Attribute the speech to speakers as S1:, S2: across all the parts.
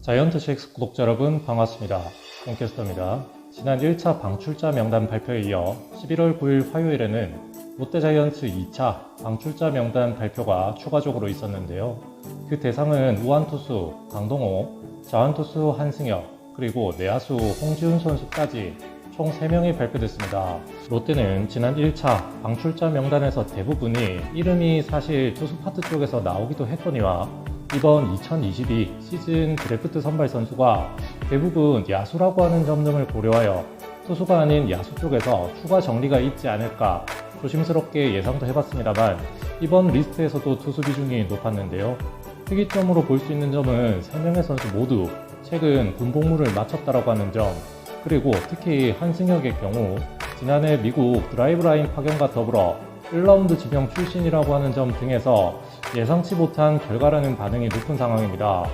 S1: 자이언트식스 구독자 여러분 반갑습니다. 홈캐스터입니다. 지난 1차 방출자 명단 발표에 이어 11월 9일 화요일에는 롯데자이언츠 2차 방출자 명단 발표가 추가적으로 있었는데요. 그 대상은 우완투수 강동호, 좌완투수 한승혁, 그리고 내야수 홍지훈 선수까지 총 3명이 발표됐습니다. 롯데는 지난 1차 방출자 명단에서 대부분이 이름이 사실 투수 파트 쪽에서 나오기도 했거니와 이번 2022 시즌 드래프트 선발 선수가 대부분 야수라고 하는 점 등을 고려하여 투수가 아닌 야수 쪽에서 추가 정리가 있지 않을까 조심스럽게 예상도 해봤습니다만 이번 리스트에서도 투수 비중이 높았는데요. 특이점으로 볼 수 있는 점은 3명의 선수 모두 최근 군복무를 마쳤다라고 하는 점, 그리고 특히 한승혁의 경우 지난해 미국 드라이브라인 파견과 더불어 1라운드 지명 출신이라고 하는 점 등에서 예상치 못한 결과라는 반응이 높은 상황입니다.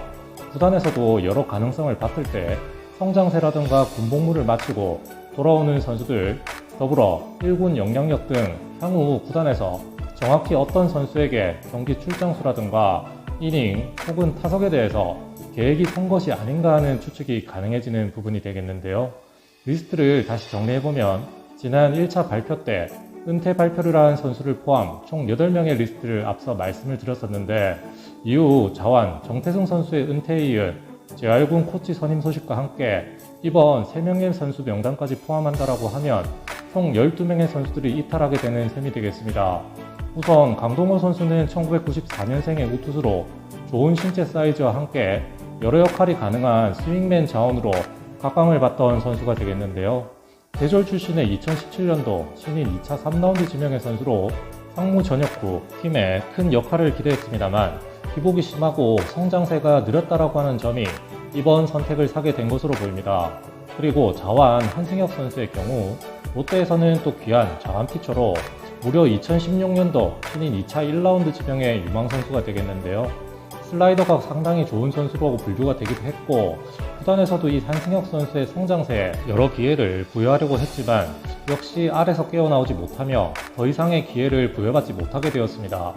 S1: 구단에서도 여러 가능성을 봤을 때 성장세라든가 군복무를 마치고 돌아오는 선수들, 더불어 1군 영향력 등 향후 구단에서 정확히 어떤 선수에게 경기 출장수라든가 이닝 혹은 타석에 대해서 계획이 선 것이 아닌가 하는 추측이 가능해지는 부분이 되겠는데요. 리스트를 다시 정리해보면 지난 1차 발표 때 은퇴 발표를 한 선수를 포함 총 8명의 리스트를 앞서 말씀을 드렸었는데 이후 자완, 정태승 선수의 은퇴에 이은 재활군 코치 선임 소식과 함께 이번 3명의 선수 명단까지 포함한다라고 하면 총 12명의 선수들이 이탈하게 되는 셈이 되겠습니다. 우선 강동호 선수는 1994년생의 우투수로 좋은 신체 사이즈와 함께 여러 역할이 가능한 스윙맨 자원으로 각광을 받던 선수가 되겠는데요. 대졸 출신의 2017년도 신인 2차 3라운드 지명의 선수로 상무 전역 후 팀에 큰 역할을 기대했습니다만 기복이 심하고 성장세가 느렸다라고 하는 점이 이번 선택을 사게 된 것으로 보입니다. 그리고 자완 한승혁 선수의 경우 롯데에서는 또 귀한 자완 피처로 무려 2016년도 신인 2차 1라운드 지명의 유망 선수가 되겠는데요. 슬라이더가 상당히 좋은 선수로 분류가 되기도 했고 구단에서도 이 한승혁 선수의 성장세에 여러 기회를 부여하려고 했지만 역시 알에서 깨어나오지 못하며 더 이상의 기회를 부여받지 못하게 되었습니다.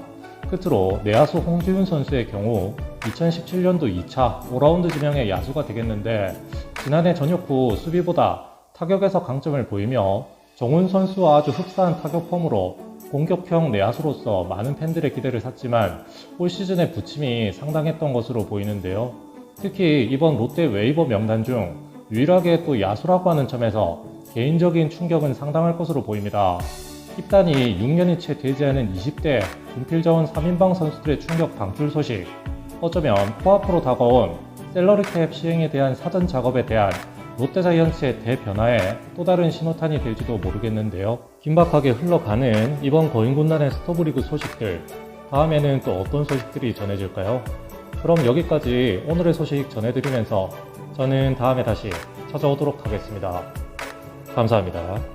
S1: 끝으로 내야수 홍지훈 선수의 경우 2017년도 2차 5라운드 지명의 야수가 되겠는데 지난해 전역 후 수비보다 타격에서 강점을 보이며 정훈 선수와 아주 흡사한 타격 폼으로 공격형 내야수로서 많은 팬들의 기대를 샀지만 올 시즌의 부침이 상당했던 것으로 보이는데요. 특히 이번 롯데 웨이버 명단 중 유일하게 또 야수라고 하는 점에서 개인적인 충격은 상당할 것으로 보입니다. 입단이 6년이 채 되지 않은 20대 군필자원 3인방 선수들의 충격 방출 소식, 어쩌면 코앞으로 다가온 셀러리캡 시행에 대한 사전 작업에 대한 롯데자이언츠의 대변화에 또 다른 신호탄이 될지도 모르겠는데요. 긴박하게 흘러가는 이번 거인군단의 스토브리그 소식들, 다음에는 또 어떤 소식들이 전해질까요? 그럼 여기까지 오늘의 소식 전해드리면서 저는 다음에 다시 찾아오도록 하겠습니다. 감사합니다.